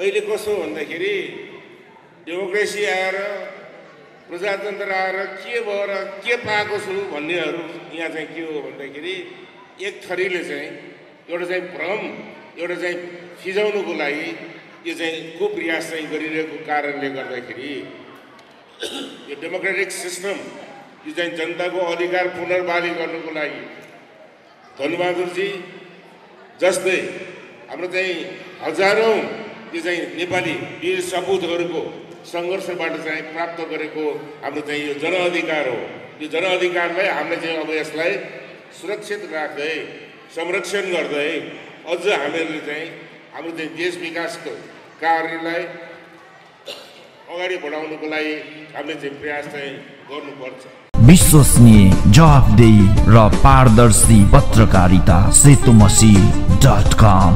अहिले कस्तो भन्दाखेरि डेमोक्रेसी आएर प्रजातन्त्र आएर के भएर के पाएको छु भन्नेहरू यहाँ चाहिँ के हो भन्दाखेरि एक थरीले चाहिँ एउटा चाहिँ भ्रम एउटा चाहिँ फिजाउनुको लागि यो चाहिँ कुप्रयास चाहिँ गरिरहेको कारणले गर्दाखेरि यो डेमोक्रेटिक सिस्टम यो चाहिँ जनताको अधिकार पुनर्बहाली गर्नुको लागि धनबहादुरजी जस्तै हाम्रो चाहिँ हजारौं यो चाहिँ नेपाली वीर सपुतहरूको सङ्घर्षबाट चाहिँ प्राप्त गरेको हाम्रो चाहिँ यो जनअधिकार हो। यो जनअधिकारलाई हामीले चाहिँ अब यसलाई सुरक्षित राख्दै संरक्षण गर्दै अझ हामीहरूले चाहिँ हाम्रो चाहिँ देश विकासको कार्यलाई अगाडि बढाउनुको लागि हामीले चाहिँ प्रयास चाहिँ गर्नुपर्छ। विश्वसनीय, जवाफदेही र पारदर्शी पत्रकारिता सेतुमसी.com